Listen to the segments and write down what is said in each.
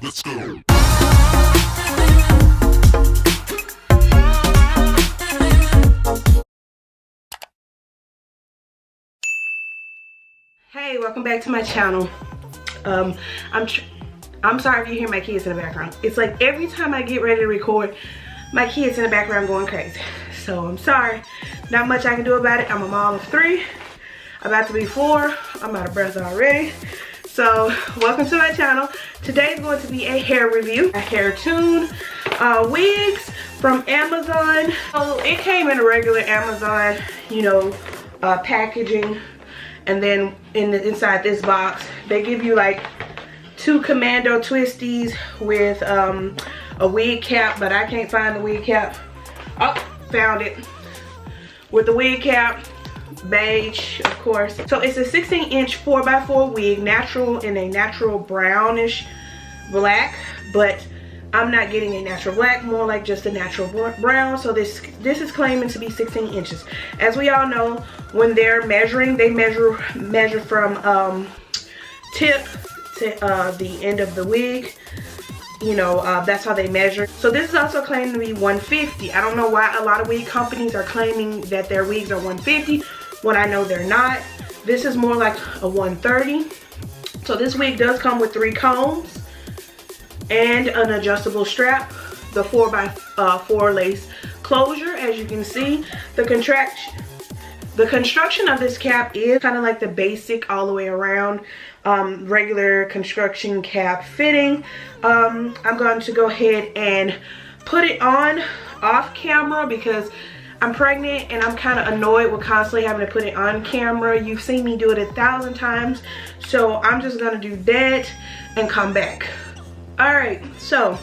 Let's go. Hey, welcome back to my channel. I'm sorry if you hear my kids in the background. It's like every time I get ready to record, my kids in the background going crazy. So I'm sorry. Not much I can do about it. I'm a mom of 3, about to be 4. I'm out of breath already. So welcome to my channel. Today is going to be a hair review. A HERTUNE wigs from Amazon. So it came in a regular Amazon, you know, packaging. And then inside this box, they give you like 2 commando twisties with a wig cap, but I can't find the wig cap. Oh, found it. With the wig cap, beige, of course. So it's a 16-inch 4x4 wig, natural in a natural brownish black, but I'm not getting a natural black, more like just a natural brown. So this is claiming to be 16 inches. As we all know, when they're measuring, they measure from tip to the end of the wig. You know, that's how they measure. So this is also claiming to be 150. I don't know why a lot of wig companies are claiming that their wigs are 150 when I know they're not. This is more like a 130. So this wig does come with 3 combs and an adjustable strap, the 4x4 lace closure. As you can see, the construction of this cap is kind of like the basic all the way around regular construction cap fitting. I'm going to go ahead and put it on off camera because I'm pregnant and I'm kind of annoyed with constantly having to put it on camera. You've seen me do it 1,000 times, so I'm just gonna do that and come back. Alright, so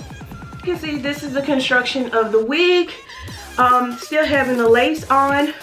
you can see this is the construction of the wig. Still having the lace on.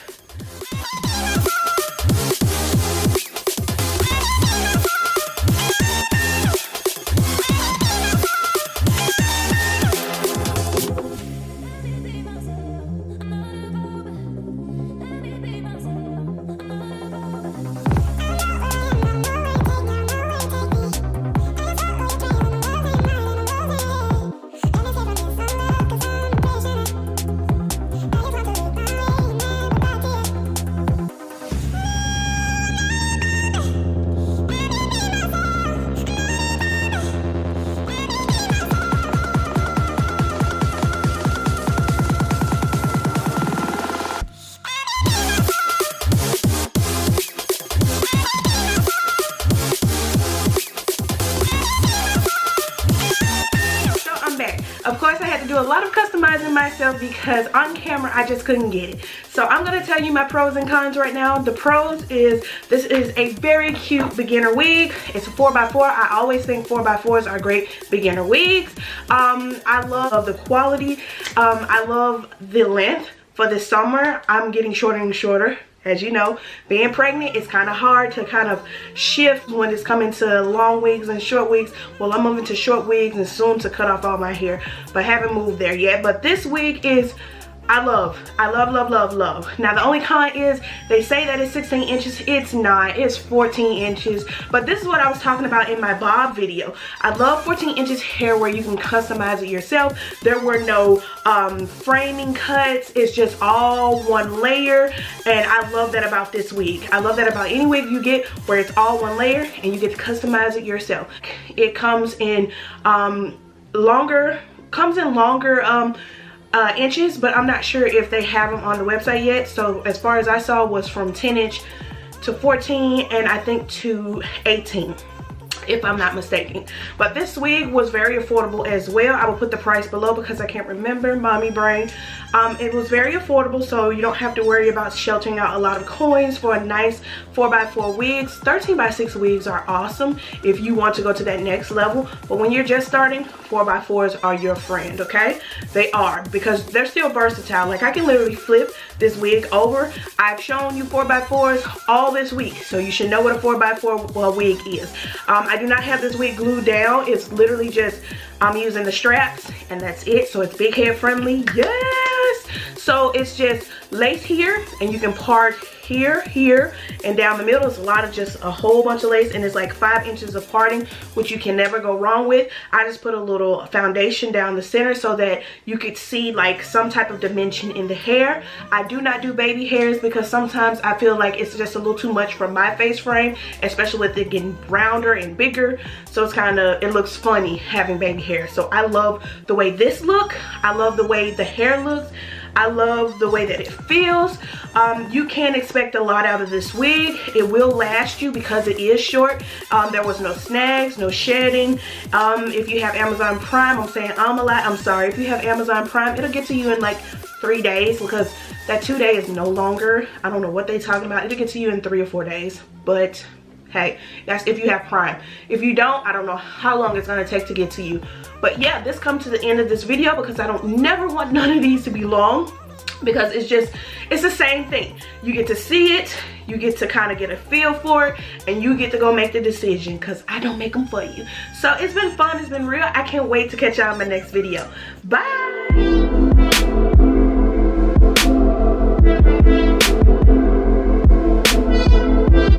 Of course, I had to do a lot of customizing myself because on camera I just couldn't get it. So I'm going to tell you my pros and cons right now. The pros is this is a very cute beginner wig. It's a 4x4. I always think 4x4s are great beginner wigs. I love the quality. I love the length. For the summer, I'm getting shorter and shorter. As you know, being pregnant, it's kind of hard to kind of shift when it's coming to long wigs and short wigs. Well, I'm moving to short wigs and soon to cut off all my hair, but haven't moved there yet. But this wig is, I love, love, love, love. Now the only con is they say that it's 16 inches. It's not, it's 14 inches. But this is what I was talking about in my bob video. I love 14 inches hair where you can customize it yourself. There were no framing cuts. It's just all one layer. And I love that about this wig. I love that about any wig you get where it's all one layer and you get to customize it yourself. It comes in longer inches, but I'm not sure if they have them on the website yet. So as far as I saw was from 10 inch to 14 and I think to 18, if I'm not mistaken. But this wig was very affordable as well. I will put the price below because I can't remember, mommy brain. It was very affordable, so you don't have to worry about sheltering out a lot of coins for a nice 4x4 wigs. 13x6 wigs are awesome if you want to go to that next level, but when you're just starting, 4x4s are your friend, okay? They are, because they're still versatile. Like, I can literally flip this wig over. I've shown you 4x4s all this week, so you should know what a 4x4 wig is. I do not have this wig glued down. It's literally just, I'm using the straps and that's it. So it's big head friendly. Yes! So it's just lace here and you can part here, here, and down the middle. It's a lot of just a whole bunch of lace, and it's like 5 inches of parting, which you can never go wrong with. I just put a little foundation down the center so that you could see like some type of dimension in the hair. I do not do baby hairs because sometimes I feel like it's just a little too much for my face frame, especially with it getting rounder and bigger. So it's kind of, it looks funny having baby hair. So I love the way this look. I love the way the hair looks. I love the way that it feels. You can expect a lot out of this wig. It will last you because it is short. There was no snags, no shedding. If you have Amazon Prime, I'm saying a lot. I'm sorry. If you have Amazon Prime, it'll get to you in like 3 days because that 2 day is no longer. I don't know what they're talking about. It'll get to you in 3 or 4 days. But hey, that's if you have Prime. If you don't, I don't know how long it's gonna take to get to you. But yeah, this comes to the end of this video because I don't never want none of these to be long, because it's the same thing. You get to see it, you get to kind of get a feel for it, and you get to go make the decision because I don't make them for you. So it's been fun, it's been real. I can't wait to catch y'all in my next video. Bye.